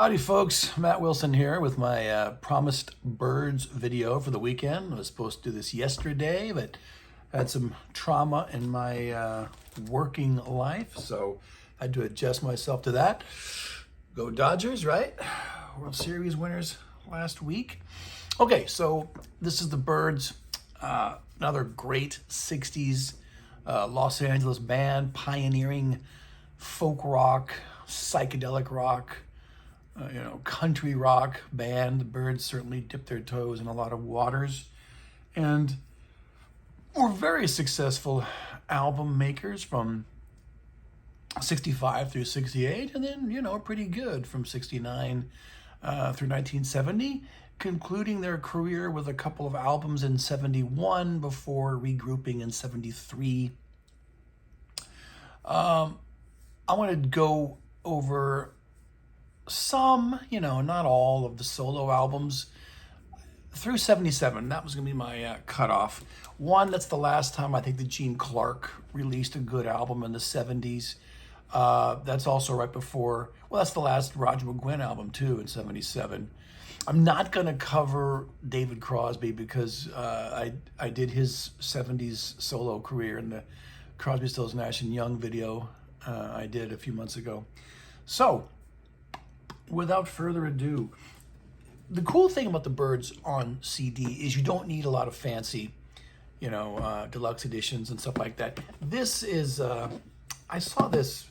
Howdy folks, Matt Wilson here with my promised Byrds video for the weekend. I was supposed to do this yesterday, but had some trauma in my working life, so I had to adjust myself to that. Go Dodgers, right? World Series winners last week. Okay, so this is the Byrds, another great 60s Los Angeles band, pioneering folk rock, psychedelic rock, country rock band. The Byrds certainly dipped their toes in a lot of waters and were very successful album makers from 65 through 68, and then, pretty good from 69 through 1970, concluding their career with a couple of albums in 71 before regrouping in 73. I want to go over some, not all of the solo albums through 77. That was going to be my cutoff. One, that's the last time I think that Gene Clark released a good album in the 70s. That's also right before, that's the last Roger McGuinn album too in 77. I'm not going to cover David Crosby because I did his 70s solo career in the Crosby, Stills, Nash and Young video I did a few months ago. So, without further ado, the cool thing about the Byrds on CD is you don't need a lot of fancy, deluxe editions and stuff like that. This is, I saw this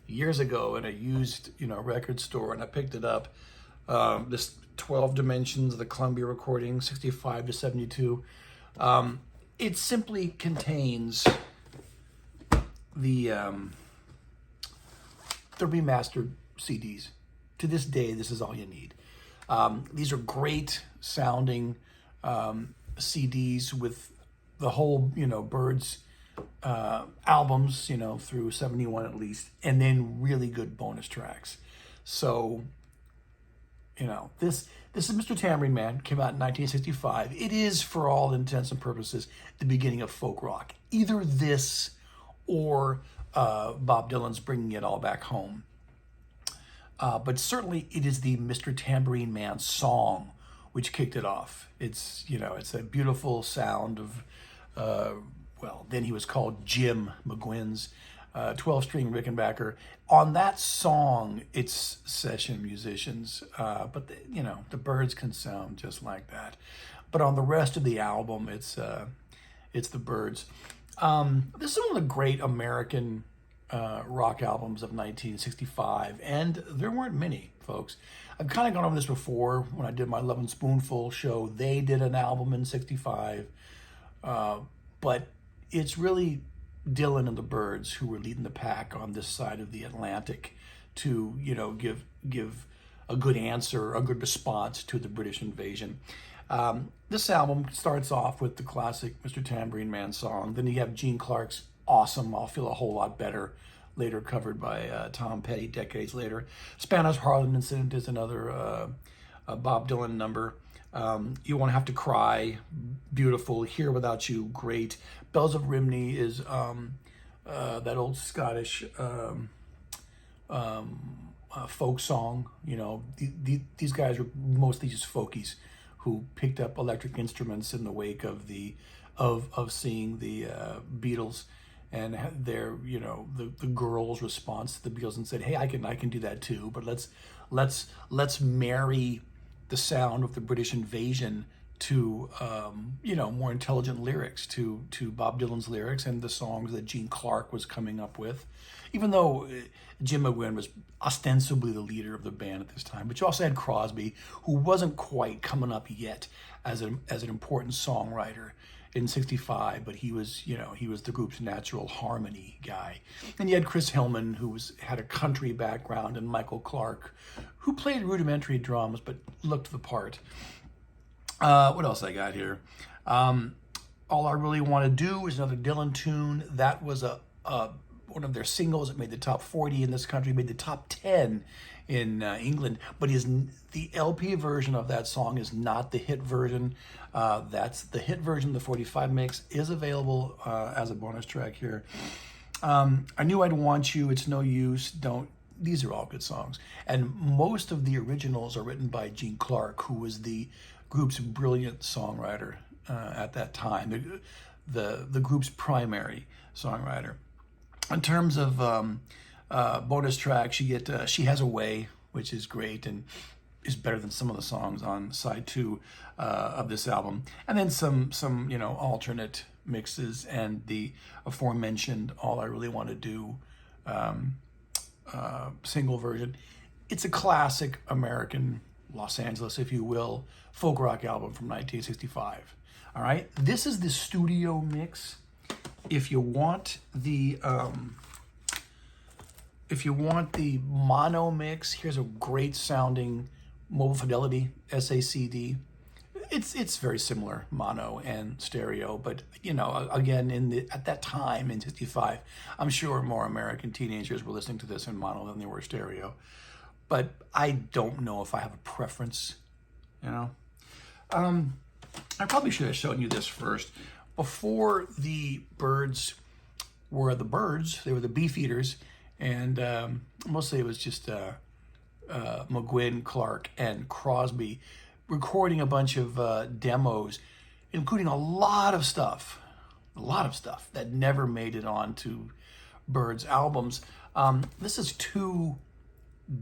years ago in a used, record store, and I picked it up. This 12 Dimensions of the Columbia recording, 65 to 72. It simply contains the remastered CDs. To this day, this is all you need. These are great sounding CDs with the whole, Byrds albums, through 71 at least, and then really good bonus tracks. So, this is Mr. Tambourine Man, came out in 1965. It is, for all intents and purposes, the beginning of folk rock. Either this or Bob Dylan's Bringing It All Back Home. But certainly it is the Mr. Tambourine Man song which kicked it off. It's, it's a beautiful sound of, then he was called Jim McGuinn's 12-string Rickenbacker. On that song, it's session musicians, but the Byrds can sound just like that. But on the rest of the album, it's the Byrds. This is one of the great American rock albums of 1965, and there weren't many, folks. I've kind of gone over this before when I did my Love and Spoonful show. They did an album in 65, but it's really Dylan and the Byrds who were leading the pack on this side of the Atlantic to, give a good answer, a good response to the British invasion. This album starts off with the classic Mr. Tambourine Man song. Then you have Gene Clark's Awesome, I'll Feel a Whole Lot Better, later covered by Tom Petty decades later. Spanish Harlem Incident is another Bob Dylan number. You Won't Have to Cry, beautiful. Here Without You, great. Bells of Rhymney is that old Scottish folk song. These guys were mostly just folkies who picked up electric instruments in the wake of seeing the Beatles, and their the girls' response to the Beatles and said, "Hey, I can do that too, but let's marry the sound of the British invasion to more intelligent lyrics, to Bob Dylan's lyrics and the songs that Gene Clark was coming up with." Even though Jim McGuinn was ostensibly the leader of the band at this time, but you also had Crosby, who wasn't quite coming up yet as an important songwriter in 65, but he was the group's natural harmony guy. And you had Chris Hillman, who had a country background, and Michael Clark, who played rudimentary drums but looked the part. What else I got here? All I Really Want to Do is another Dylan tune. That was one of their singles. It made the top 40 in this country, made the top 10 in England, but the LP version of that song is not the hit version. That's the hit version. The 45 mix is available as a bonus track here. I Knew I'd Want You, It's No Use, Don't these are all good songs. And most of the originals are written by Gene Clark, who was the group's brilliant songwriter at that time, the group's primary songwriter. In terms of bonus tracks, you get She Has a Way, which is great and is better than some of the songs on side 2 of this album. And then some alternate mixes and the aforementioned All I Really Want to Do single version. It's a classic American, Los Angeles, if you will, folk rock album from 1965. All right, this is the studio mix. If you want the mono mix, here's a great sounding Mobile Fidelity SACD. It's very similar, mono and stereo, but again, at that time in '65, I'm sure more American teenagers were listening to this in mono than they were stereo. But I don't know if I have a preference. I probably should have shown you this first. Before the Byrds were the Byrds, they were the Beefeaters, and mostly it was just McGuinn, Clark, and Crosby recording a bunch of demos, including a lot of stuff that never made it onto Byrds albums. This is 2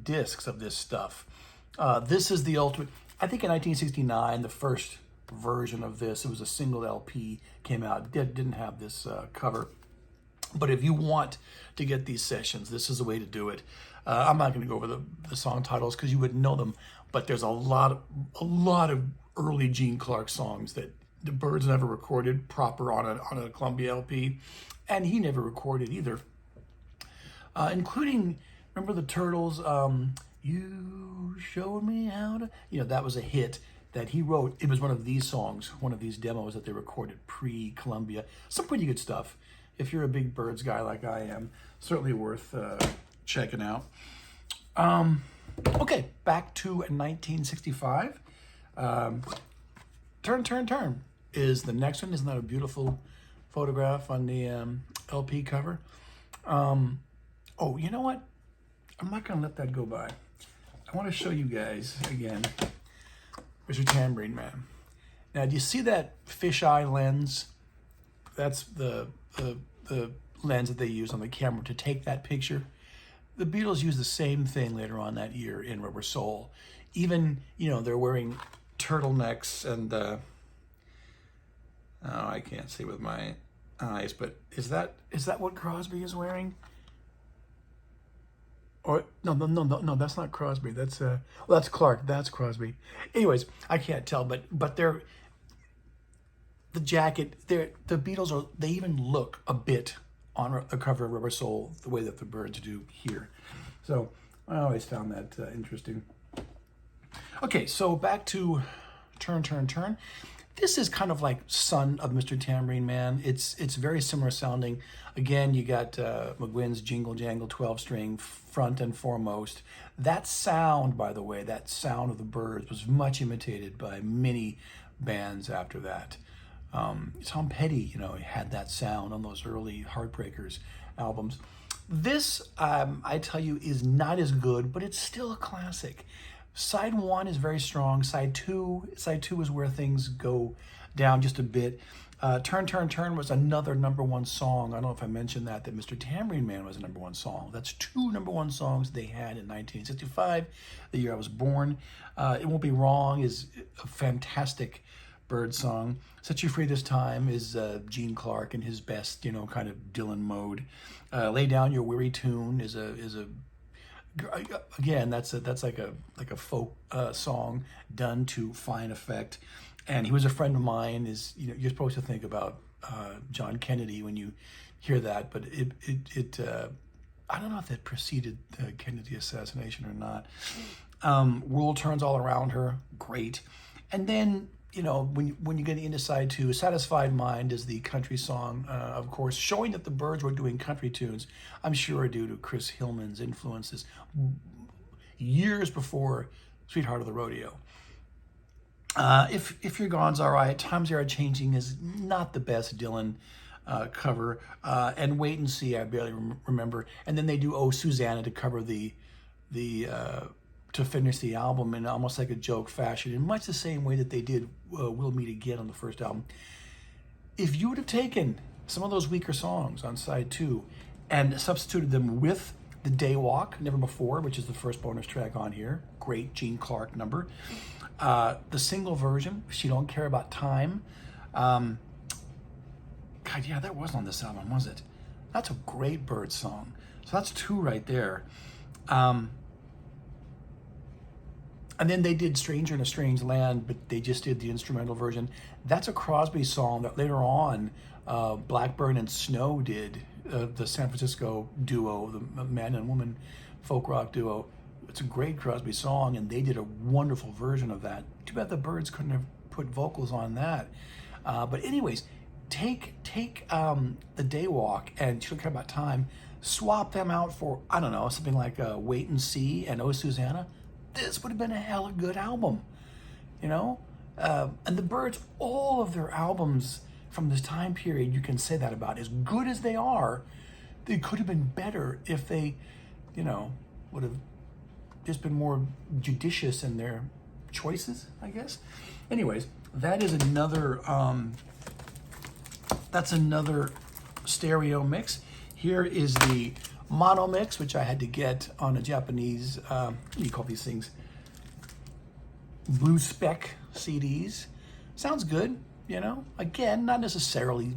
discs of this stuff. This is the ultimate. I think in 1969, the first version of this, it was a single LP, came out. It didn't have this cover. But if you want to get these sessions, this is the way to do it. I'm not going to go over the song titles because you wouldn't know them, but there's a lot of early Gene Clark songs that the Byrds never recorded proper on a Columbia LP, and he never recorded either, including, remember the Turtles, You Showed Me How to, that was a hit that he wrote. It was one of these songs, one of these demos that they recorded pre-Columbia. Some pretty good stuff. If you're a big Byrds guy like I am, certainly worth checking out. Okay, back to 1965. Turn, Turn, Turn is the next one. Isn't that a beautiful photograph on the LP cover? Oh, you know what? I'm not going to let that go by. I want to show you guys again Mr. Tambourine Man. Now, do you see that fisheye lens? That's the lens that they use on the camera to take that picture. The Beatles used the same thing later on that year in Rubber Soul. Even, they're wearing turtlenecks and, I can't see with my eyes, but is that what Crosby is wearing? Or no, that's not Crosby. That's that's Clark. That's Crosby. Anyways, I can't tell, but they're the jacket. The Beatles they even look a bit on the cover of Rubber Soul the way that the Byrds do here. So I always found that interesting. Okay, so back to Turn, Turn, Turn. This is kind of like Son of Mr. Tambourine Man. It's very similar sounding. Again, you got McGuinn's Jingle Jangle 12-string front and foremost. That sound, by the way, that sound of the Byrds was much imitated by many bands after that. Tom Petty, had that sound on those early Heartbreakers albums. This, I tell you, is not as good, but it's still a classic. Side 1 is very strong. Side 2 is where things go down just a bit. Turn, Turn, Turn was another #1 song. I don't know if I mentioned that Mr. Tambourine Man was a #1 song. That's 2 #1 songs they had in 1965, the year I was born. It Won't Be Wrong is a fantastic Byrd song. Set You Free This Time is Gene Clark in his best, kind of Dylan mode. Lay Down Your Weary Tune is a again, that's like a folk song done to fine effect. And He Was a Friend of Mine is, you're supposed to think about John Kennedy when you hear that, but it I don't know if that preceded the Kennedy assassination or not. World Turns All Around Her, great. And then, when you get into side 2, Satisfied Mind is the country song, of course, showing that the Byrds were doing country tunes, I'm sure due to Chris Hillman's influences, years before Sweetheart of the Rodeo. If You're Gone's all right. Times They Are Changing is not the best Dylan cover. And Wait and See, I barely remember. And then they do Oh Susanna to cover the to finish the album in almost like a joke fashion, in much the same way that they did We'll Meet Again on the first album. If you would have taken some of those weaker songs on side 2 and substituted them with the Day Walk, Never Before, which is the first bonus track on here, great Gene Clark number, the single version, She Don't Care About Time, God, yeah, that wasn't on this album, was it? That's a great Byrd song. So that's 2 right there. And then they did Stranger in a Strange Land, but they just did the instrumental version. That's a Crosby song that later on Blackburn and Snow did, the San Francisco duo, the man and woman folk rock duo. It's a great Crosby song, and they did a wonderful version of that. Too bad the Byrds couldn't have put vocals on that. But anyways, take the Day Walk and She Don't Care About Time, swap them out for, I don't know, something like Wait and See and Oh Susanna. This would have been a hella good album, you know? And the Byrds, all of their albums from this time period, you can say that about. As good as they are, they could have been better if they, you know, would have just been more judicious in their choices, I guess. Anyways, that is another, that's another stereo mix. Here is the mono mix, which I had to get on a Japanese, what do you call these things? Blue spec CDs. Sounds good, you know? Again, not necessarily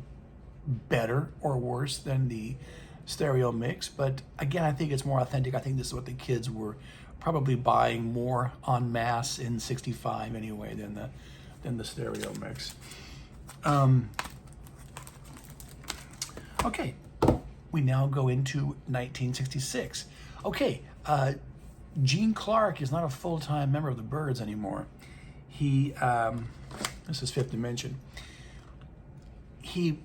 better or worse than the stereo mix, but again, I think it's more authentic. I think this is what the kids were probably buying more en masse in '65 anyway than the stereo mix. Okay. We now go into 1966. Okay, Gene Clark is not a full-time member of the Byrds anymore. He, this is Fifth Dimension. He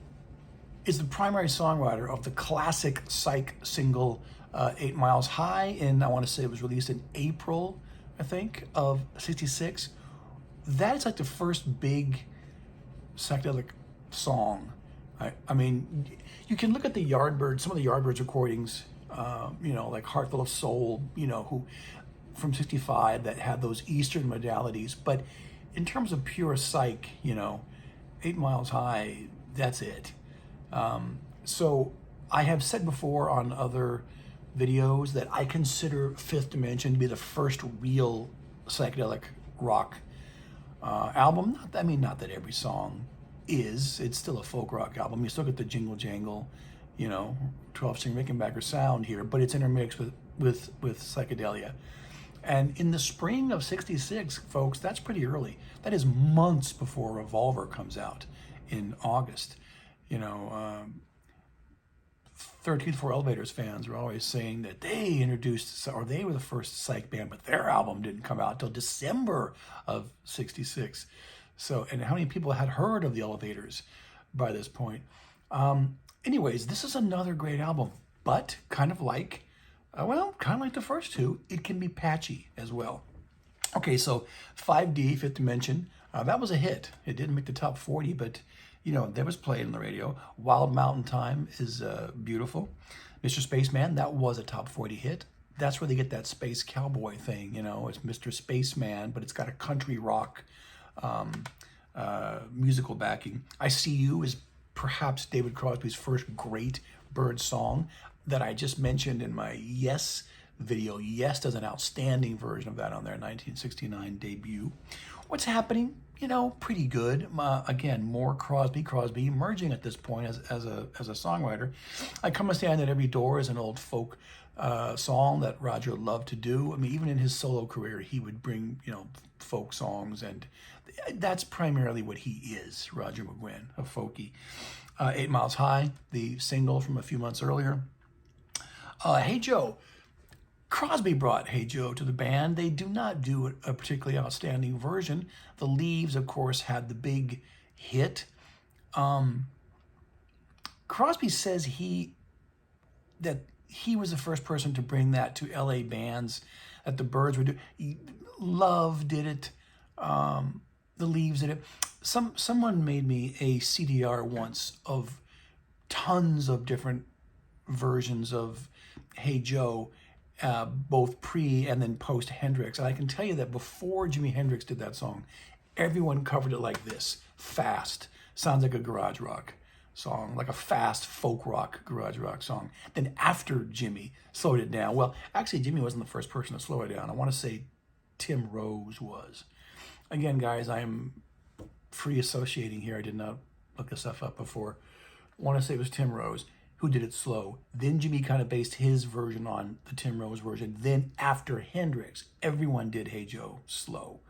is the primary songwriter of the classic psych single 8 Miles High, and I want to say it was released in April, I think, of '66. That is like the first big psychedelic song. I mean, you can look at the Yardbirds, some of the Yardbirds recordings, you know, like Heart Full of Soul, you know, who from '65 that had those Eastern modalities. But in terms of pure psych, you know, 8 Miles High, that's it. So I have said before on other videos that I consider Fifth Dimension to be the first real psychedelic rock album. Not that every song is. It's still a folk rock album. You still get the jingle jangle, you know, 12-string Rickenbacker sound here, but it's intermixed with psychedelia. And in the spring of '66, folks, that's pretty early. That is months before Revolver comes out in August. You know, 13th Floor Elevators fans are always saying that they introduced, or they were the first psych band, but their album didn't come out till December of '66. So, and how many people had heard of the Elevators by this point? Anyways, this is another great album, but kind of like the first two, it can be patchy as well. Okay, so 5D, Fifth Dimension, that was a hit. It didn't make the top 40, but, you know, that was played on the radio. Wild Mountain Time is beautiful. Mr. Spaceman, that was a top 40 hit. That's where they get that space cowboy thing, you know, it's Mr. Spaceman, but it's got a country rock musical backing. I See You is perhaps David Crosby's first great Byrd song that I just mentioned in my Yes video. Yes does an outstanding version of that on their 1969 debut. What's Happening? You know, pretty good. Again, more Crosby emerging at this point as a songwriter. I Come and Stand at Every Door is an old folk song that Roger loved to do. I mean, even in his solo career, he would bring, you know, folk songs, and that's primarily what he is, Roger McGuinn, a folkie. 8 Miles High, the single from a few months earlier. Hey Joe. Crosby brought Hey Joe to the band. They do not do a particularly outstanding version. The Leaves, of course, had the big hit. Crosby says that he was the first person to bring that to LA bands that the Byrds were doing. Love did it. The Leaves did it. Someone made me a CDR once of tons of different versions of Hey Joe, both pre and then post Hendrix. And I can tell you that before Jimi Hendrix did that song, everyone covered it like this, fast. Sounds like a garage rock song, like a fast folk rock garage rock song. Then after Jimmy slowed it down, well, actually Jimmy wasn't the first person to slow it down. I want to say Tim Rose was. Again, guys, I am free associating here. I did not look this stuff up before. I want to say it was Tim Rose who did it slow. Then Jimmy kind of based his version on the Tim Rose version. Then after Hendrix, everyone did Hey Joe slow.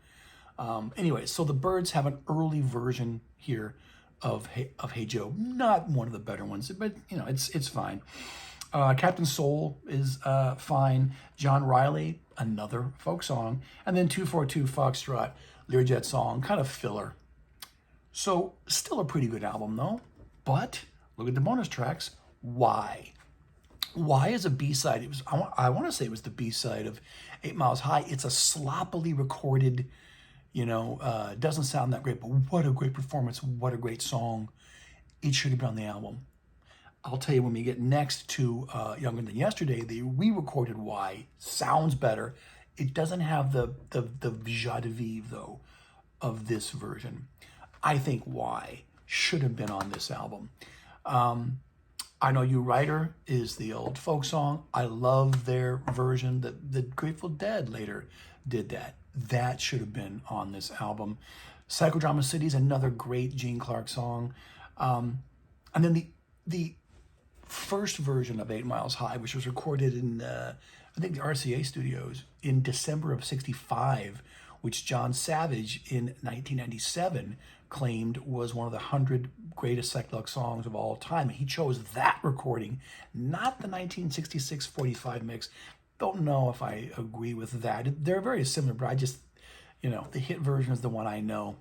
Anyway, so the Byrds have an early version here of Hey Joe. Not one of the better ones, but you know, it's fine. Captain Soul is fine. John Riley, another folk song. And then 242 Foxtrot, Learjet song, kind of filler. So still a pretty good album though. But look at the bonus tracks. Why? Why is a B-side? It was, I want to say it was the B-side of 8 Miles High. It's a sloppily recorded, you know, doesn't sound that great, but what a great performance. What a great song. It should have been on the album. I'll tell you when we get next to Younger Than Yesterday, the re-recorded Why sounds better. It doesn't have the joie de vivre, though, of this version. I think Why should have been on this album. I Know You Writer is the old folk song. I love their version. The Grateful Dead later did that. That should have been on this album. Psychodrama City is another great Gene Clark song. And then the first version of 8 Miles High, which was recorded in, I think, the RCA studios in December of '65, which John Savage in 1997 claimed was one of the 100 greatest psychedelic songs of all time. He chose that recording, not the 1966 45 mix. Don't know if I agree with that. They're very similar, but I just, you know, the hit version is the one I know.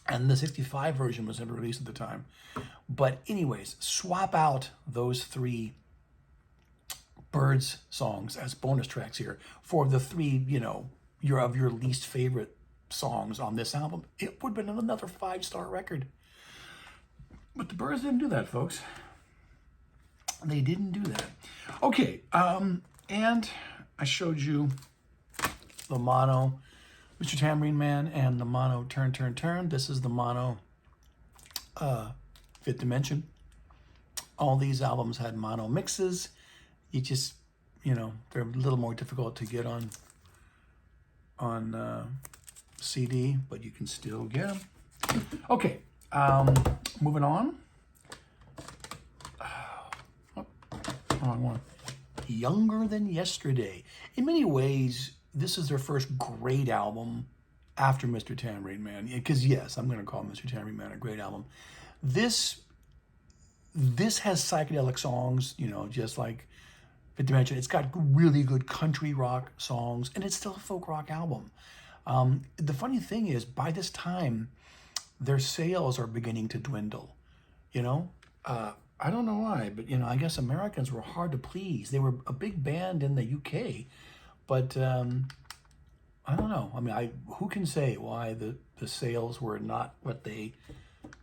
And the 65 version was never released at the time. But anyways, swap out those 3 Byrds songs as bonus tracks here for the 3, you know, of your least favorite songs on this album. It would have been another 5-star record. But the Byrds didn't do that, folks. They didn't do that. Okay, and I showed you the mono Mr. Tambourine Man and the mono Turn, Turn, Turn. This is the mono Fifth Dimension. All these albums had mono mixes. You just, you know, they're a little more difficult to get on CD, but you can still get them. Okay, moving on. Wrong one. Younger Than Yesterday. In many ways, this is their first great album after Mr. Tambourine Man. Because yes, I'm going to call Mr. Tambourine Man a great album. This has psychedelic songs, you know, just like Fifth Dimension. It's got really good country rock songs, and it's still a folk rock album. The funny thing is, by this time, their sales are beginning to dwindle. You know, I don't know why, but, you know, I guess Americans were hard to please. They were a big band in the UK, but I don't know. I mean, who can say why the sales were not what they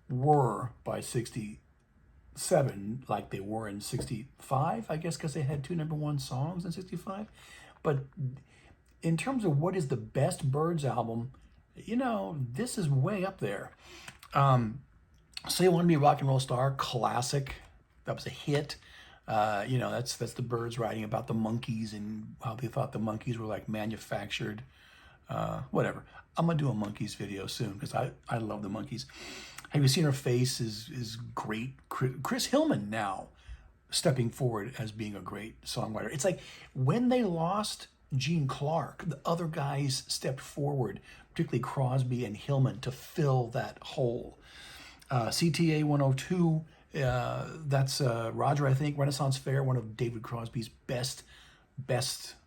were by 67, like they were in 65, I guess, because they had 2 #1 songs in 65. But in terms of what is the best Byrds album, you know, this is way up there. So You Want to Be a Rock and Roll Star, classic. That was a hit. You know, that's the Byrds writing about the Monkees and how they thought the Monkees were like manufactured. Whatever. I'm gonna do a Monkees video soon because I love the Monkees. Have You Seen Her Face is great. Chris Hillman now stepping forward as being a great songwriter. It's like when they lost Gene Clark, the other guys stepped forward, particularly Crosby and Hillman, to fill that hole. CTA 102, that's Roger, I think, Renaissance Fair, one of David Crosby's best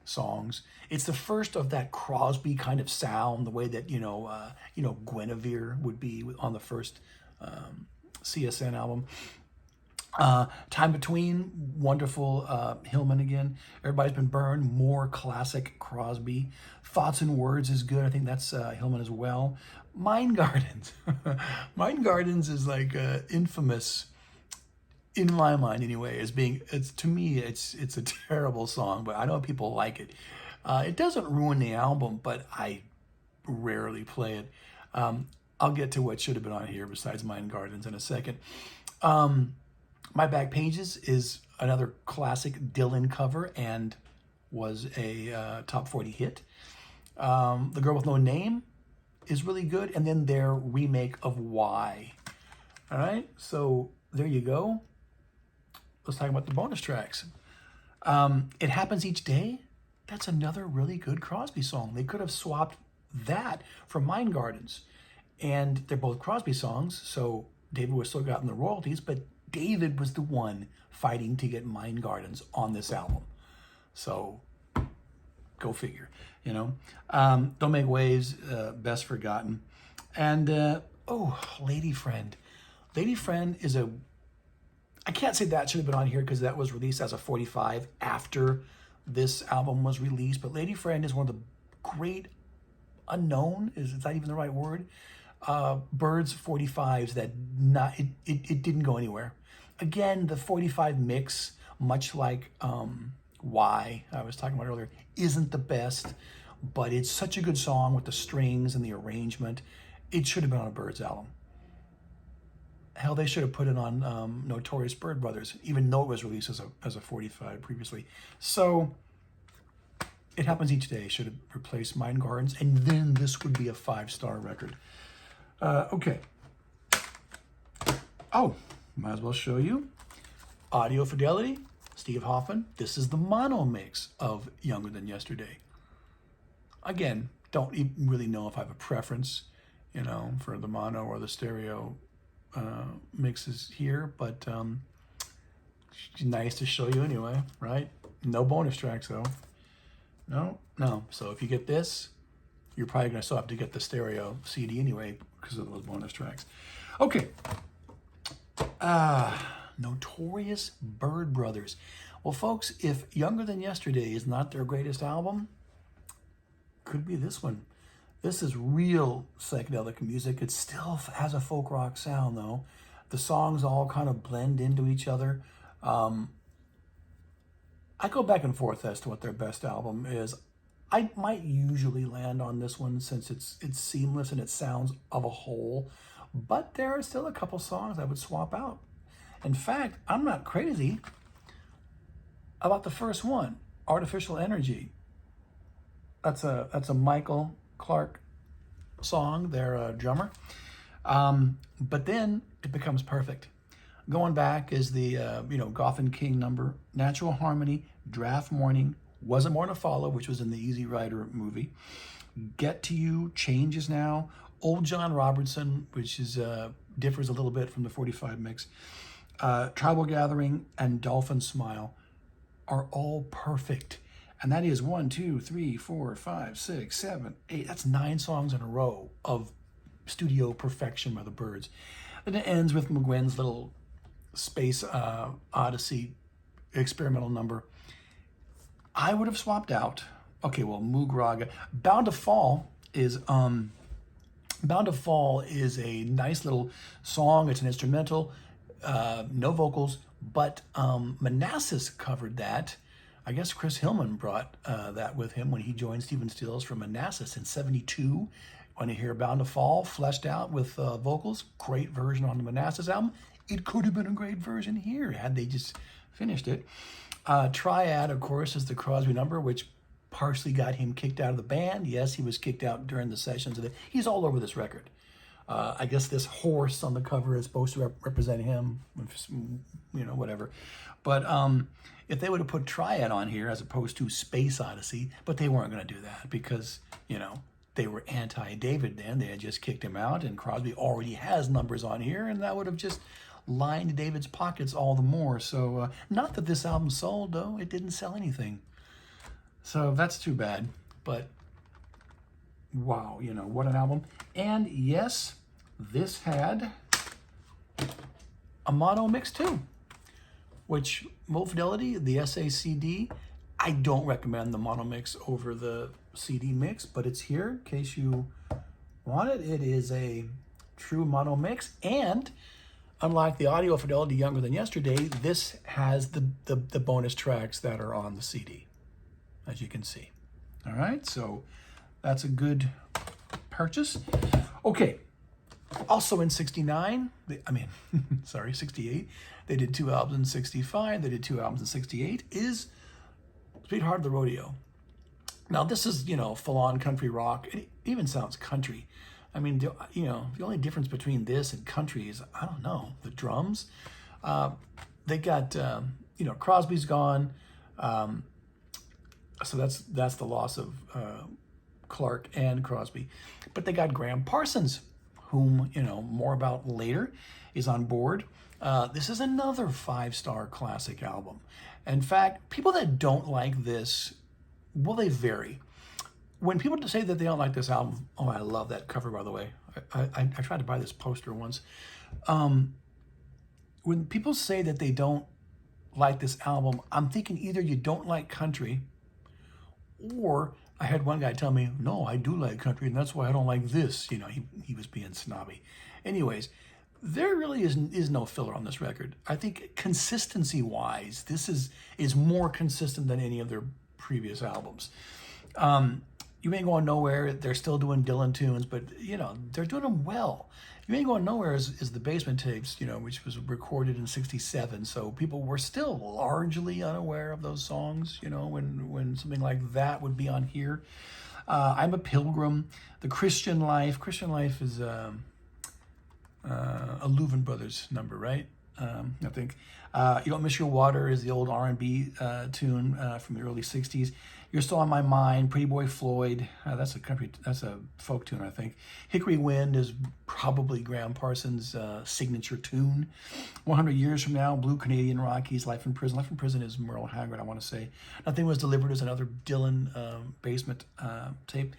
songs. It's the first of that Crosby kind of sound, the way that, you know, Guinevere would be on the first CSN album. Time Between, wonderful Hillman again. Everybody's Been Burned, more classic Crosby. Thoughts and Words is good. I think that's Hillman as well. Mind Gardens. Mind Gardens is like infamous in my mind anyway, as being, it's to me, it's a terrible song, but I know people like it. It doesn't ruin the album, but I rarely play it. I'll get to what should have been on here besides Mind Gardens in a second. My Back Pages is another classic Dylan cover and was a top 40 hit. The Girl with No Name is really good, and then their remake of Why. All right, so there you go. Let's talk about the bonus tracks. It Happens Each Day. That's another really good Crosby song. They could have swapped that for Mind Gardens. And they're both Crosby songs, so David was still gotten the royalties, but David was the one fighting to get Mind Gardens on this album. So go figure, you know. Don't Make Waves, Best Forgotten. And, Lady Friend. Lady Friend is I can't say that should have been on here because that was released as a 45 after this album was released, but Lady Friend is one of the great unknown, is that even the right word? Byrds 45s that it didn't go anywhere. Again, the 45 mix, much like Why I was talking about earlier, isn't the best, but it's such a good song with the strings and the arrangement. It should have been on a Byrds album. Hell, they should have put it on Notorious Byrd Brothers, even though it was released as a 45 previously. So It Happens Each Day should have replaced Mind Gardens, and then this would be a 5-star record. Okay. Oh, might as well show you. Audio fidelity, Steve Hoffman. This is the mono mix of Younger Than Yesterday. Again, don't even really know if I have a preference, you know, for the mono or the stereo mixes here, but nice to show you anyway, right? No bonus tracks though. No. So if you get this, you're probably going to still have to get the stereo CD anyway because of those bonus tracks. Okay. Notorious Byrd Brothers. Well, folks, if Younger Than Yesterday is not their greatest album, could be this one. This is real psychedelic music. It still has a folk rock sound, though. The songs all kind of blend into each other. I go back and forth as to what their best album is. I might usually land on this one since it's seamless and it sounds of a whole, but there are still a couple songs I would swap out. In fact, I'm not crazy about the first one, Artificial Energy. That's a Michael Clark song, their drummer. But then it becomes perfect. Going back is the Goffin King number, Natural Harmony, Draft Morning, Wasn't More to Follow, which was in the Easy Rider movie. Get to You, Changes Now, Old John Robertson, which is differs a little bit from the 45 mix. Tribal Gathering and Dolphin Smile are all perfect. And that is 1, 2, 3, 4, 5, 6, 7, 8. That's 9 songs in a row of studio perfection by the Byrds. And it ends with McGuinn's little Space Odyssey experimental number. I would have swapped out. Okay, well, Mugraga. Bound to Fall is a nice little song. It's an instrumental, no vocals, but Manassas covered that. I guess Chris Hillman brought that with him when he joined Stephen Stills from Manassas in '72. When you hear Bound to Fall fleshed out with vocals, great version on the Manassas album. It could have been a great version here had they just finished it. Triad, of course, is the Crosby number, which partially got him kicked out of the band. Yes, he was kicked out during the sessions of it. He's all over this record. I guess this horse on the cover is supposed to represent him, whatever. But if they would have put Triad on here as opposed to Space Odyssey, but they weren't going to do that because, they were anti-David then. They had just kicked him out, and Crosby already has numbers on here, and that would have just lined David's pockets all the more. So, not that this album sold, though. It didn't sell anything. So that's too bad. But, wow, what an album. And, yes, this had a mono mix, too, which, Low Fidelity, the SACD, I don't recommend the mono mix over the CD mix, but it's here in case you want it. It is a true mono mix, and unlike the audio fidelity Younger Than Yesterday, this has the bonus tracks that are on the CD, as you can see. All right, so that's a good purchase. Okay, also in 69, sorry, 68, they did 2 albums in 65, they did 2 albums in 68, is Sweetheart of the Rodeo. Now this is, full-on country rock. It even sounds country. I mean, the only difference between this and country is, I don't know, the drums. They got, Crosby's gone. So that's the loss of Clark and Crosby. But they got Graham Parsons, whom, more about later, is on board. This is another 5-star classic album. In fact, people that don't like this, well, they vary. When people say that they don't like this album, oh, I love that cover, by the way. I tried to buy this poster once. When people say that they don't like this album, I'm thinking either you don't like country, or I had one guy tell me, no, I do like country, and that's why I don't like this. He was being snobby. Anyways, there really is no filler on this record. I think consistency-wise, this is more consistent than any of their previous albums. You Ain't Going Nowhere, they're still doing Dylan tunes, but, they're doing them well. You Ain't Going Nowhere is the Basement Tapes, which was recorded in 67, so people were still largely unaware of those songs, when something like that would be on here. I'm a Pilgrim, The Christian Life. Christian Life is a Louvin Brothers number, right? I think. You Don't Miss Your Water is the old R&B tune from the early 60s. You're Still on My Mind, Pretty Boy Floyd. That's a folk tune, I think. Hickory Wind is probably Graham Parsons' signature tune. 100 Years From Now, Blue Canadian Rockies, Life in Prison. Life in Prison is Merle Haggard, I want to say. Nothing Was Delivered is another Dylan Basement tape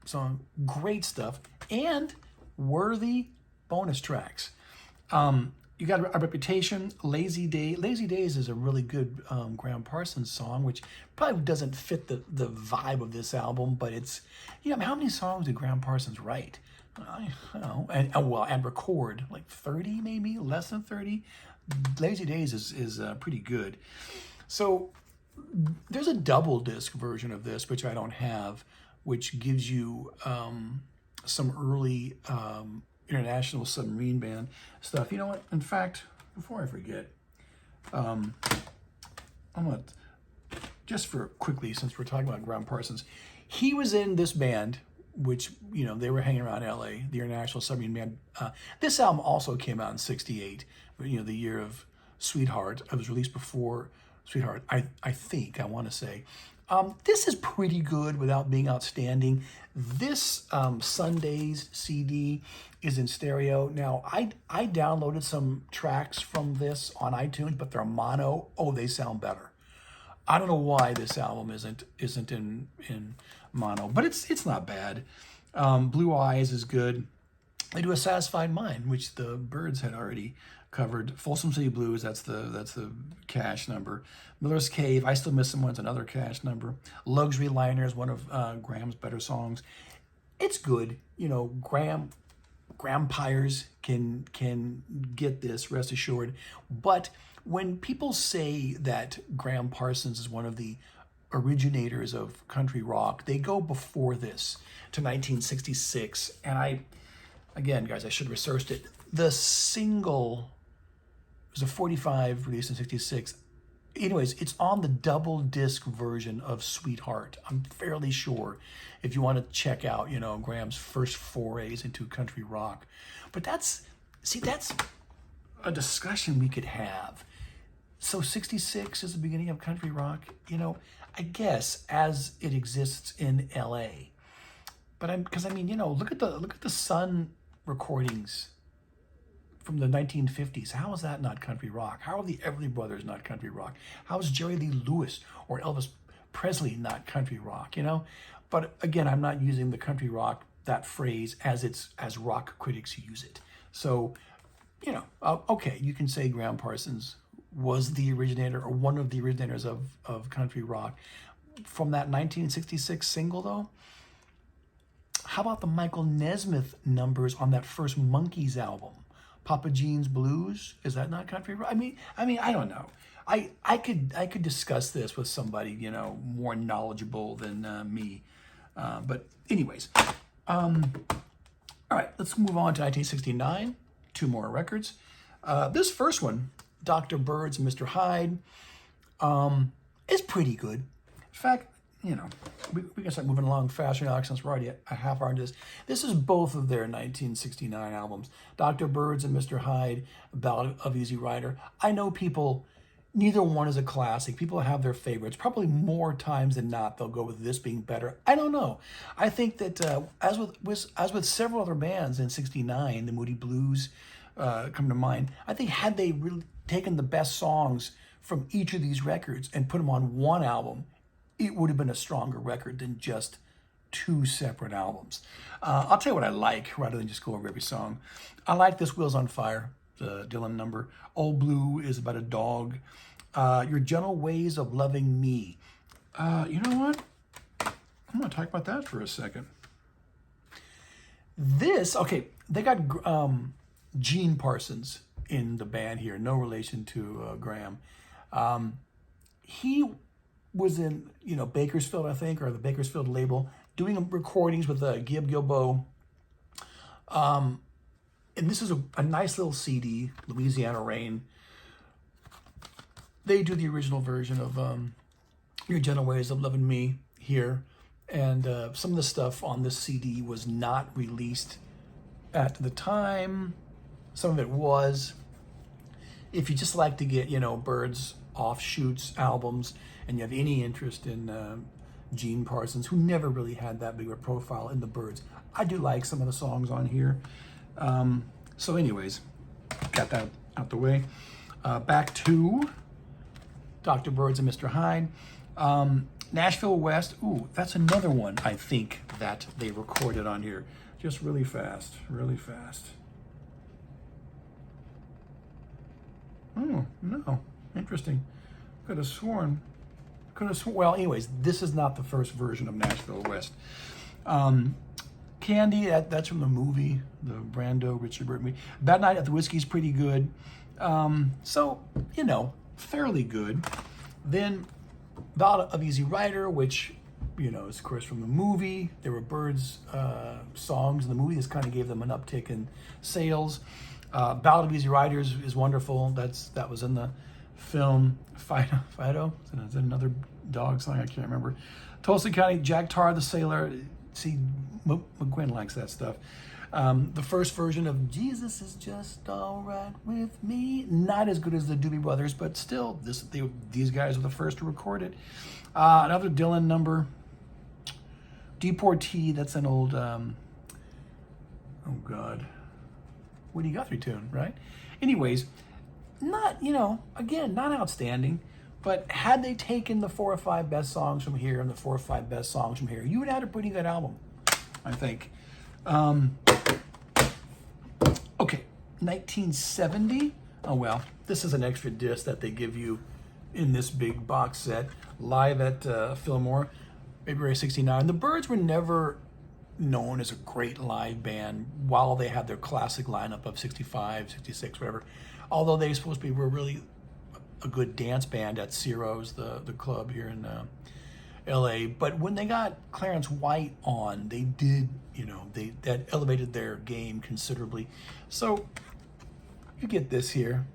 song. Great stuff. And worthy bonus tracks. You got A Reputation, Lazy Day. Lazy Days is a really good Graham Parsons song, which probably doesn't fit the vibe of this album, but it's, how many songs did Graham Parsons write? I don't know, and record, like 30 maybe, less than 30. Lazy Days is pretty good. So there's a double disc version of this, which I don't have, which gives you some early International Submarine Band stuff. You know what? In fact, before I forget, I'm gonna just for quickly, since we're talking about Graham Parsons, he was in this band, which they were hanging around L.A. The International Submarine Band. This album also came out in '68, the year of Sweetheart. It was released before Sweetheart. I want to say. This is pretty good without being outstanding. This Sundays CD is in stereo. Now, I downloaded some tracks from this on iTunes, but they're mono. Oh, they sound better. I don't know why this album isn't in mono, but it's not bad. Blue Eyes is good. They do A Satisfied Mind, which the Byrds had already covered. Folsom City Blues, that's the Cash number. Miller's Cave, I Still Miss Someone's another Cash number. Luxury Liner is one of Graham's better songs. It's good. Graham Pyres can get this, rest assured. But when people say that Graham Parsons is one of the originators of country rock, they go before this to 1966. And again, guys, I should have researched it. The single was a 45 released in 66. Anyways, it's on the double disc version of Sweetheart. I'm fairly sure if you want to check out, Graham's first forays into country rock. But that's a discussion we could have. So 66 is the beginning of country rock, I guess as it exists in LA. But look at the Sun recordings from the 1950s. How is that not country rock? How are the Everly Brothers not country rock? How is Jerry Lee Lewis or Elvis Presley not country rock? But again, I'm not using the country rock, that phrase, as rock critics use it. So, okay, you can say Graham Parsons was the originator or one of the originators of country rock. From that 1966 single, though, how about the Michael Nesmith numbers on that first Monkees album? Papa Jean's Blues, is that not country rock? I don't know. I could discuss this with somebody, you know, more knowledgeable than me. But anyways, all right, let's move on to 1969. Two more records. This first one, Dr. Byrds and Mr. Hyde, is pretty good. In fact, you know, we can start moving along faster now since we're already a half hour into this. This is both of their 1969 albums. Dr. Byrds and Mr. Hyde, Ballad of Easy Rider. I know people, neither one is a classic. People have their favorites. Probably more times than not, they'll go with this being better. I don't know. I think that as with several other bands in '69, the Moody Blues come to mind. I think had they really taken the best songs from each of these records and put them on one album, it would have been a stronger record than just two separate albums. I'll tell you what I like, rather than just go over every song. I like this Wheels on Fire, the Dylan number. Old Blue is about a dog. Your Gentle Ways of Loving Me. You know what? I'm going to talk about that for a second. Okay, they got Gene Parsons in the band here, no relation to Graham. He was in, you know, Bakersfield, I think, or the Bakersfield label, doing recordings with Gib Gilbo. And this is a nice little CD, Louisiana Rain. They do the original version of Your Gentle Ways of Loving Me here. And some of the stuff on this CD was not released at the time. Some of it was. If you just like to get, you know, Byrds offshoots albums, and you have any interest in Gene Parsons, who never really had that big of a profile in the Byrds, I do like some of the songs on here. So anyways, got that out the way. Back to Dr. Byrds and Mr. Hyde. Nashville West, ooh, that's another one I think that they recorded on here. Just really fast, really fast. Oh, no, interesting. Could have sworn. Well, anyways, this is not the first version of Nashville West. Candy, that's from the movie, the Brando, Richard Burton movie. Bad Night at the Whiskey's pretty good. So, you know, fairly good. Then Ballad of Easy Rider, which, you know, is of course from the movie. There were Byrds songs in the movie. This kind of gave them an uptick in sales. Ballad of Easy Rider is wonderful. That was in the film. Fido? Is that another dog song? I can't remember. Tulsa County, Jack Tar the Sailor. See, McGuinn likes that stuff. The first version of Jesus is Just All Right With Me. Not as good as the Doobie Brothers, but still, these guys were the first to record it. Another Dylan number. Deportee, that's an old, oh God, Woody Guthrie tune, right? Anyways, not, you know, again, not outstanding, but had they taken the 4 or 5 best songs from here and the 4 or 5 best songs from here, you would have had a pretty good album, I think. Okay, 1970. Oh, well, this is an extra disc that they give you in this big box set, live at Fillmore, February 69. The Byrds were never known as a great live band while they had their classic lineup of 65, 66, whatever. Although they supposed to be were really a good dance band at Ciro's, the club here in LA. But when they got Clarence White on, they did, you know, that elevated their game considerably. So you get this here.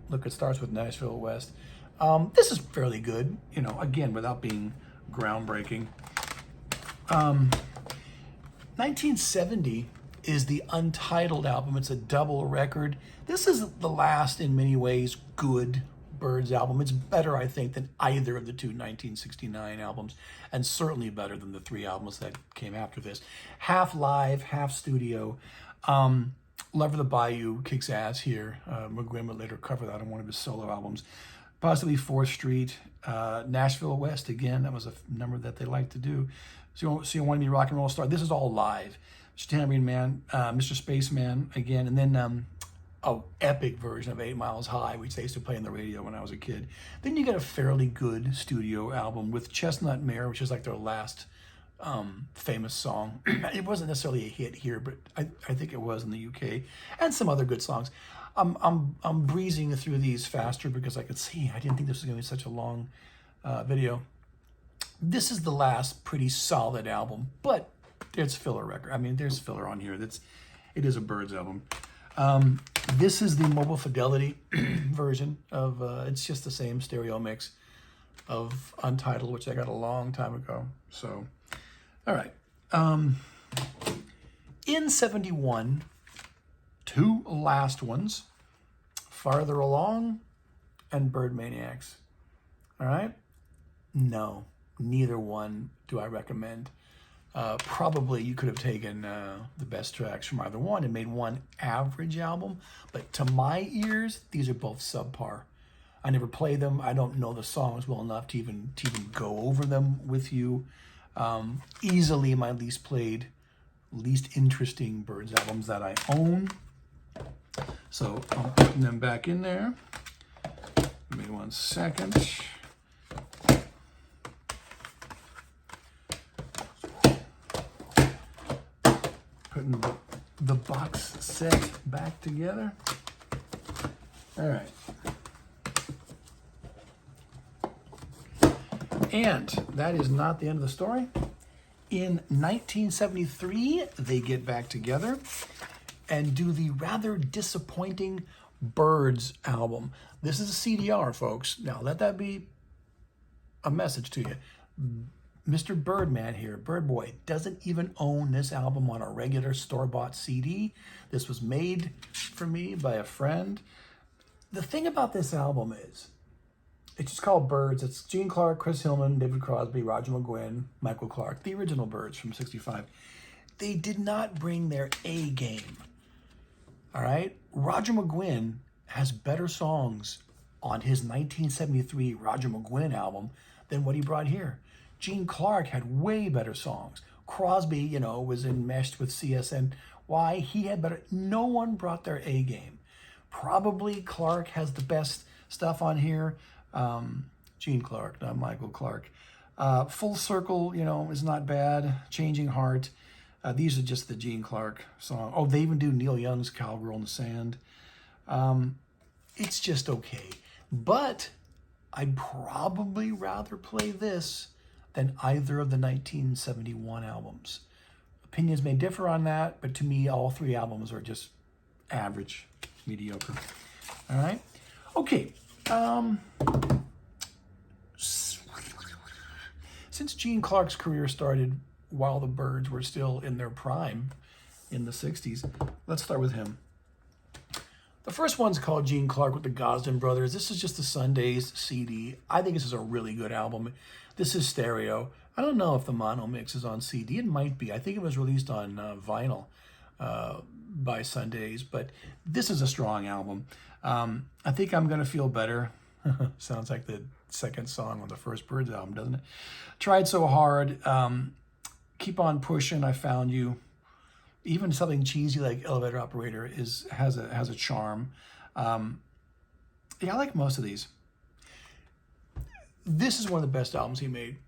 Look, it starts with Nashville West. This is fairly good, you know, again, without being groundbreaking. 1970 is the Untitled album. It's a double record. This is the last, in many ways, good Byrds album. It's better, I think, than either of the two 1969 albums, and certainly better than the 3 albums that came after this. Half live, half studio. Love of the Bayou kicks ass here. McGuinn would later cover that on one of his solo albums. Possibly 4th Street. Nashville West, again, that was a number that they liked to do. So you want to be rock and roll star. This is all live. Tambourine Man, Mr. Spaceman again, and then epic version of 8 Miles High, which they used to play on the radio when I was a kid. Then you get a fairly good studio album with Chestnut Mare, which is like their last famous song. It wasn't necessarily a hit here, but I think it was in the UK, and some other good songs. I'm breezing through these faster because I could see. I didn't think this was going to be such a long video. This is the last pretty solid album, but there's filler record. I mean, there's filler on here. It is a Byrds album. This is the Mobile Fidelity version of, it's just the same stereo mix of Untitled, which I got a long time ago. So, all right. In 71, two last ones, Farther Along and Bird Maniacs. All right? No, neither one do I recommend. Probably you could have taken the best tracks from either one and made one average album, but to my ears, these are both subpar. I never play them. I don't know the songs well enough to even go over them with you. Easily my least played, least interesting Byrds albums that I own. So I'm putting them back in there. Give me 1 second. Putting the box set back together. All right. And that is not the end of the story. In 1973, they get back together and do the rather disappointing Byrds album. This is a CDR, folks. Now, let that be a message to you. Mr. Birdman here, Bird Boy, doesn't even own this album on a regular store-bought CD. This was made for me by a friend. The thing about this album is, it's just called Byrds. It's Gene Clark, Chris Hillman, David Crosby, Roger McGuinn, Michael Clark, the original Byrds from '65. They did not bring their A game. All right? Roger McGuinn has better songs on his 1973 Roger McGuinn album than what he brought here. Gene Clark had way better songs. Crosby, was enmeshed with CSN. Why? He had better. No one brought their A game. Probably Clark has the best stuff on here. Gene Clark, not Michael Clark. Full Circle, is not bad. Changing Heart. These are just the Gene Clark song. Oh, they even do Neil Young's Cowgirl in the Sand. It's just okay. But I'd probably rather play this than either of the 1971 albums. Opinions may differ on that, but to me, all three albums are just average, mediocre. All right? Okay. Since Gene Clark's career started while the Byrds were still in their prime in the 60s, let's start with him. The first one's called Gene Clark with the Gosden Brothers. This is just the Sundays CD. I think this is a really good album. This is stereo. I don't know if the mono mix is on CD. It might be. I think it was released on vinyl by Sundays, but this is a strong album. I think I'm Gonna Feel Better. Sounds like the second song on the first Byrds album, doesn't it? Tried So Hard. Keep On Pushing, I Found You. Even something cheesy like Elevator Operator has a charm. Yeah, I like most of these. This is one of the best albums he made,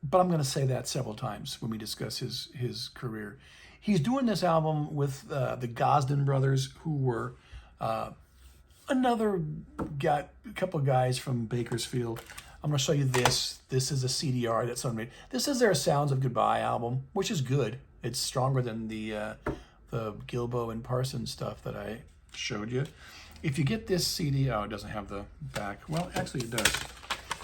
but I'm going to say that several times when we discuss his career. He's doing this album with the Gosden Brothers, who were another guy, a couple of guys from Bakersfield. I'm going to show you this. This is a CDR that someone made. This is their Sounds of Goodbye album, which is good. It's stronger than the Gilbo and Parsons stuff that I showed you. If you get this CD, oh, it doesn't have the back. Well, actually it does.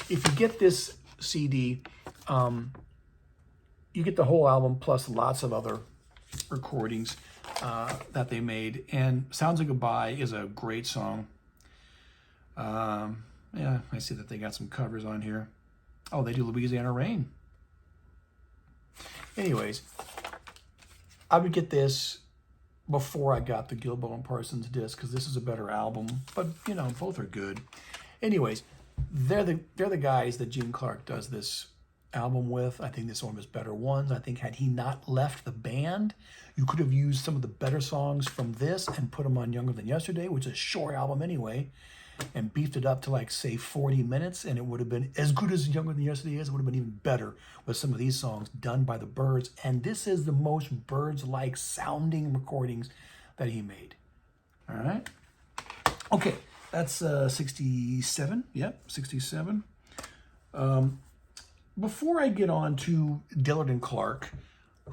If you get this CD, you get the whole album plus lots of other recordings that they made. And Sounds of Goodbye is a great song. Yeah, I see that they got some covers on here. Oh, they do Louisiana Rain. Anyways, I would get this before I got the Gilbo and Parsons disc because this is a better album. But, both are good. Anyways, they're the guys that Gene Clark does this album with. I think this is one of his better ones. I think had he not left the band, you could have used some of the better songs from this and put them on Younger Than Yesterday, which is a short album anyway. and beefed it up to like, say, 40 minutes, and it would have been as good as Younger Than Yesterday Is. It would have been even better with some of these songs done by the Byrds. And this is the most Byrds-like sounding recordings that he made. All right? Okay, that's 67. Yep, 67. Before I get on to Dillard and Clark,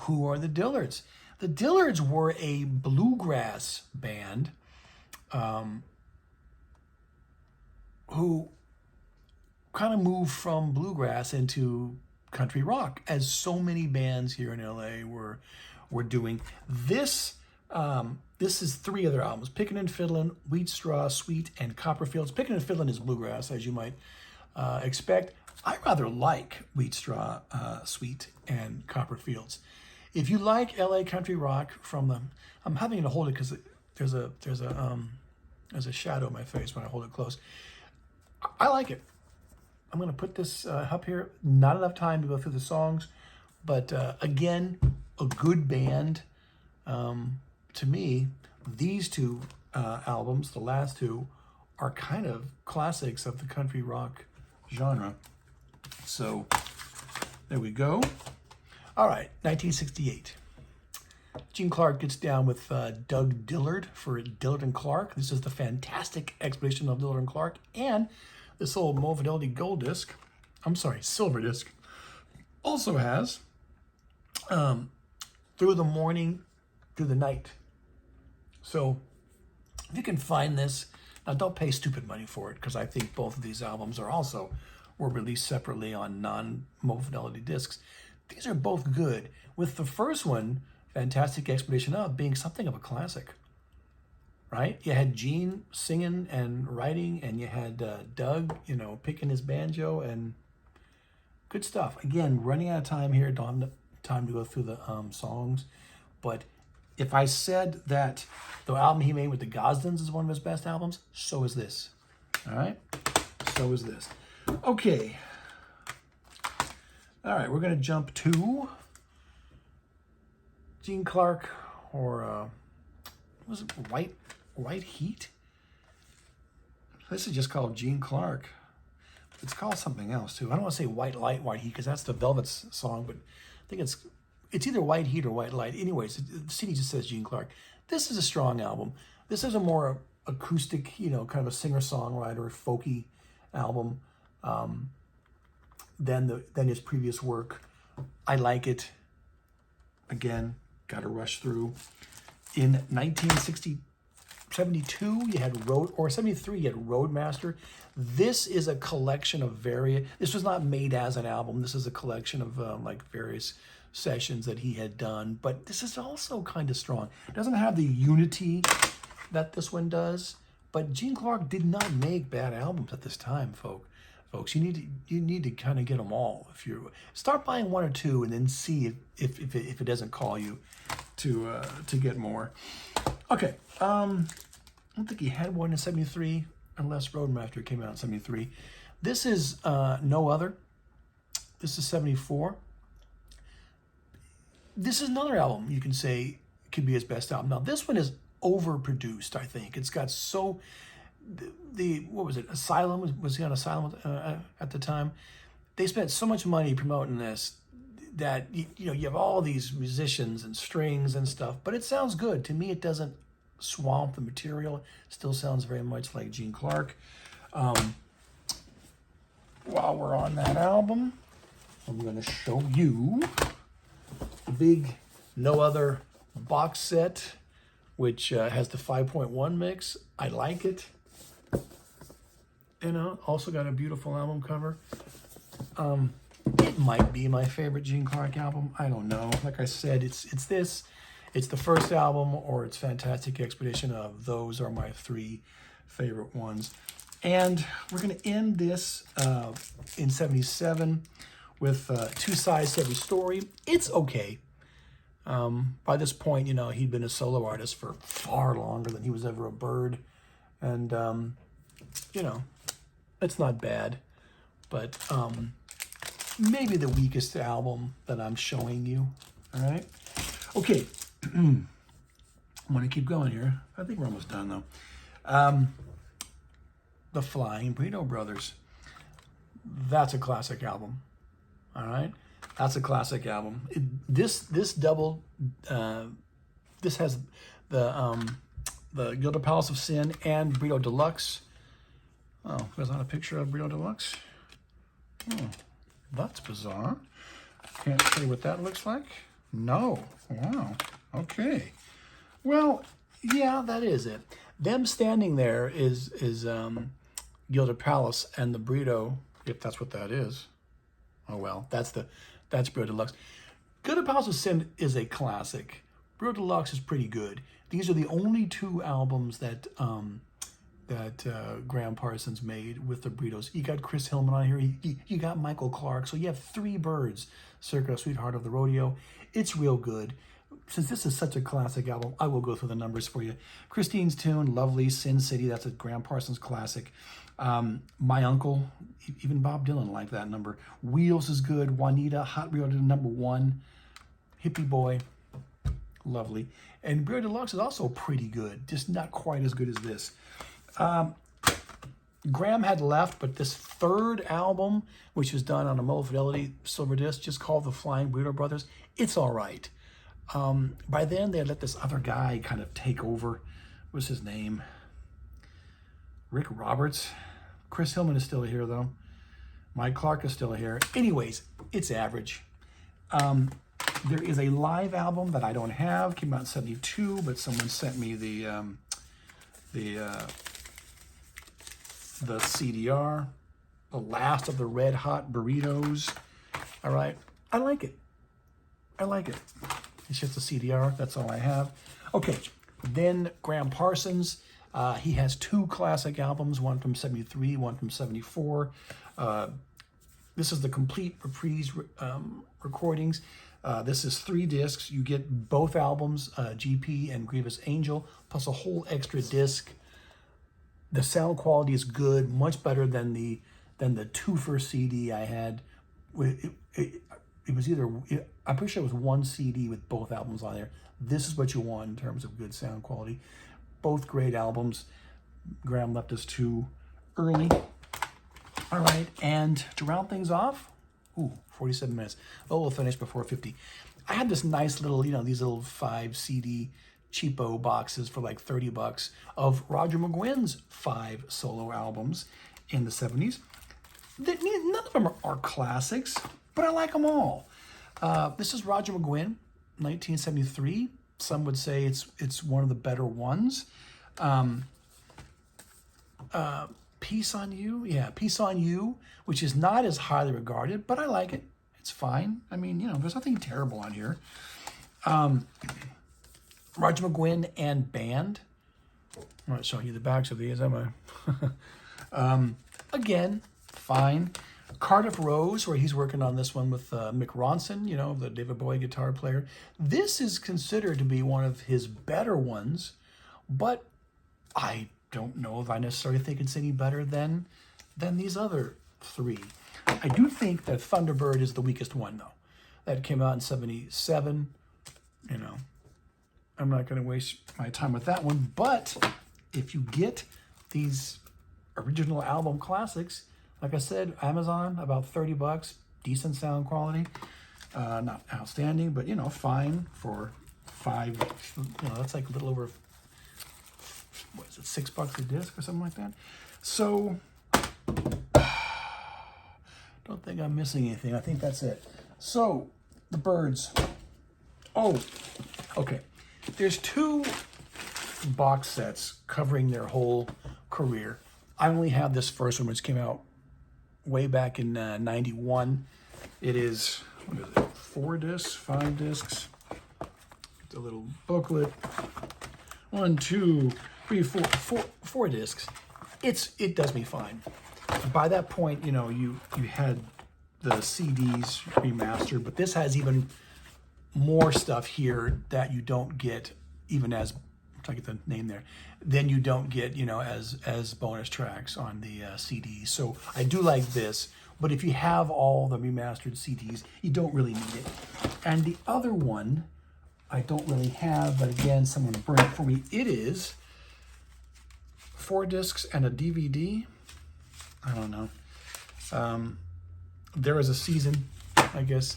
who are the Dillards? The Dillards were a bluegrass band who kind of moved from bluegrass into country rock, as so many bands here in LA were doing. This is 3 other albums: Pickin' and Fiddlin', Wheat Straw, Sweet, and Copperfields. Pickin' and Fiddlin' is bluegrass, as you might expect. I rather like Wheat Straw, Sweet, and Copperfields. If you like LA country rock from them, I'm having to hold it because there's a shadow in my face when I hold it close. I like it. I'm going to put this up here. Not enough time to go through the songs, but again, a good band. To me, these 2 albums, the last 2, are kind of classics of the country rock genre. So there we go. All right, 1968. Gene Clark gets down with Doug Dillard for Dillard and Clark. This is the fantastic expedition of Dillard and Clark, and this old Mo Fidelity gold disc, silver disc, also has Through the Morning, Through the Night. So if you can find this, now don't pay stupid money for it, because I think both of these albums were released separately on non-Mo Fidelity discs. These are both good, with the first one, Fantastic Expedition Of, being something of a classic, right? You had Gene singing and writing, and you had Doug, picking his banjo, and good stuff. Again, running out of time here, don't have time to go through the songs, but if I said that the album he made with the Gosdens is one of his best albums, so is this, all right? So is this. Okay. All right, we're going to jump to Gene Clark, or was it White Heat? This is just called Gene Clark. It's called something else too. I don't want to say White Light, White Heat, because that's the Velvet's song, but I think it's either White Heat or White Light. Anyways, the CD just says Gene Clark. This is a strong album. This is a more acoustic, kind of a singer-songwriter, folky album than his previous work. I like it. Again, got to rush through. In 1972, you had 73, you had Roadmaster. This is a collection of this was not made as an album. This is a collection of various sessions that he had done, but this is also kind of strong. It doesn't have the unity that this one does, but Gene Clark did not make bad albums at this time, folks. You need to kind of get them all. If you start buying 1 or 2, and then see if it doesn't call you to get more. Okay, I don't think he had one in 73, unless Roadmaster came out in 73. This is No Other. This is 74. This is another album you can say could be his best album. Now, this one is overproduced, I think. It's got so... what was it? Asylum? Was he on Asylum at the time? They spent so much money promoting this that, you have all these musicians and strings and stuff, but it sounds good. To me, it doesn't swamp the material. It still sounds very much like Gene Clark. While we're on that album, I'm going to show you the big No Other box set, which has the 5.1 mix. I like it. Also got a beautiful album cover. It might be my favorite Gene Clark album. I don't know. Like I said, it's the first album, or it's Fantastic Expedition Of. Those are my 3 favorite ones. And we're going to end this in 77 with 2 sides to every story. It's okay. By this point, he'd been a solo artist for far longer than he was ever a Byrd. And, it's not bad. But maybe the weakest album that I'm showing you. All right? Okay. I'm going to keep going here. I think we're almost done, though. the Flying Burrito Brothers. That's a classic album. All right, that's a classic album. This double, this has the Gilded Palace of Sin and Burrito Deluxe. Oh, there's not a picture of Burrito Deluxe. Oh, that's bizarre. Can't say what that looks like. No. Wow. Okay. Well, yeah, that is it. Them standing there is Gilded Palace and the Burrito, if that's what that is. Oh well, that's Burrito Deluxe. Gilded Palace of Sin is a classic. Burrito Deluxe is pretty good. These are the only two albums that Graham Parsons made with the Burritos. You got Chris Hillman on here. You got Michael Clark. So you have three Byrds, circa Sweetheart of the Rodeo. It's real good. Since this is such a classic album, I will go through the numbers for you. Christine's Tune, Lovely, Sin City. That's a Graham Parsons classic. My Uncle, even Bob Dylan liked that number. Wheels is good. Juanita, Hot Reel to #1. Hippie Boy, lovely. And Burrito Deluxe is also pretty good, just not quite as good as this. Graham had left, but this third album, which was done on a Low Fidelity silver disc, just called The Flying Burrito Brothers, it's all right. By then, they had let this other guy kind of take over. What's his name? Rick Roberts. Chris Hillman is still here, though. Mike Clark is still here. Anyways, it's average. There is a live album that I don't have. Came out in '72, but someone sent me the CDR, the last of the Red Hot Burritos. All right, I like it. I like it. It's just a CDR. That's all I have. Okay, then Graham Parsons. He has two classic albums, one from '73, one from '74. This is the complete reprise recordings. This is 3 discs. You get both albums, GP and Grievous Angel, plus a whole extra disc. The sound quality is good, much better than the twofer CD I had. It was either, I'm pretty sure it was one CD with both albums on there. This is what you want in terms of good sound quality. Both great albums. Graham left us too early. All right, and to round things off, 47 minutes. Oh, we'll finish before 50. I had this nice little, these little 5 CD cheapo boxes for like $30 of Roger McGuinn's 5 solo albums in the 70s. None of them are classics, but I like them all. This is Roger McGuinn, 1973. Some would say it's one of the better ones. Peace on You, Peace on You, which is not as highly regarded, but I like it. It's fine. I mean, there's nothing terrible on here. Roger McGuinn and Band. I'm not showing you the backs of these, am I? Again, fine. Cardiff Rose, where he's working on this one with Mick Ronson, the David Bowie guitar player. This is considered to be one of his better ones, but I don't know if I necessarily think it's any better than these other 3. I do think that Thunderbird is the weakest one, though. That came out in '77. I'm not going to waste my time with that one. But if you get these original album classics, like I said, Amazon, about $30, decent sound quality. Not outstanding, but, fine for 5. That's like a little over, what is it, $6 a disc or something like that. So, don't think I'm missing anything. I think that's it. So, the Byrds. Oh, okay. There's 2 box sets covering their whole career. I only have this first one, which came out way back in '91. It is, 4 discs, 5 discs. The little booklet. 1, 2, 3, 4 discs. It does me fine. By that point, you had the CDs remastered, but this has even more stuff here that you don't get, even as, I'm trying to get the name there, then you don't get, as bonus tracks on the CDs. So I do like this, but if you have all the remastered CDs, you don't really need it. And the other one, I don't really have, but again, someone will bring it for me. It is 4 discs and a DVD. I don't know. There is a season, I guess.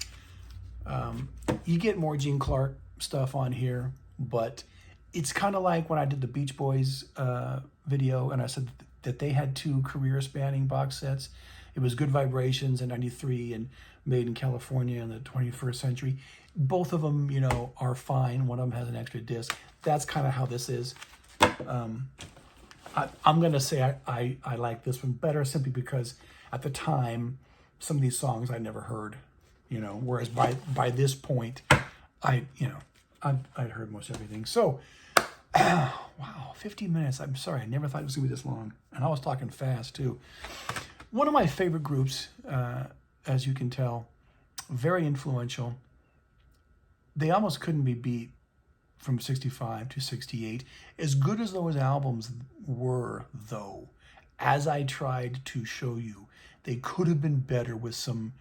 You get more Gene Clark stuff on here, but it's kind of like when I did the Beach Boys video, and I said that they had 2 career-spanning box sets. It was Good Vibrations in '93 and Made in California in the 21st Century. Both of them, you know, are fine. One of them has an extra disc. That's kind of how this is. I'm going to say I like this one better simply because at the time, some of these songs I never heard, you know, whereas by this point, I'd heard most everything. So, wow, 50 minutes. I'm sorry. I never thought it was going to be this long. And I was talking fast, too. One of my favorite groups, as you can tell, very influential. They almost couldn't be beat from 65 to 68. As good as those albums were, though, as I tried to show you, they could have been better with some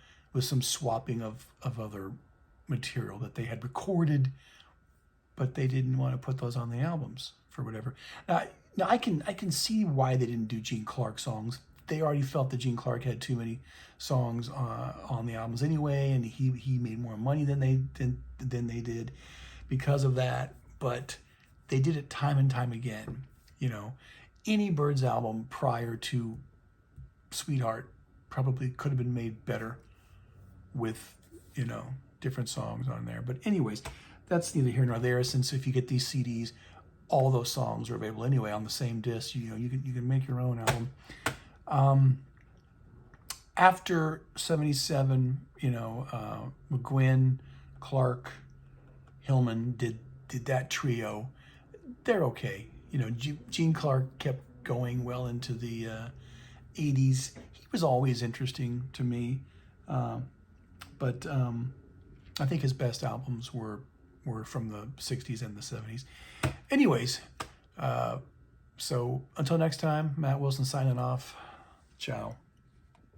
swapping of other material that they had recorded, but they didn't want to put those on the albums for whatever. Now I can see why they didn't do Gene Clark songs. They already felt that Gene Clark had too many songs on the albums anyway, and he made more money than they did because of that. But they did it time and time again. You know, any Byrds album prior to Sweetheart probably could have been made better with, you know, different songs on there. But anyways, that's neither here nor there, since if you get these CDs, all those songs are available anyway on the same disc. You know, you can make your own album. After 77, you know, McGuinn, Clark, Hillman did that trio. They're okay. You know, Gene Clark kept going well into the 80s. He was always interesting to me, but I think his best albums were from the 60s and the 70s. Anyways, so until next time, Matt Wilson signing off. Ciao.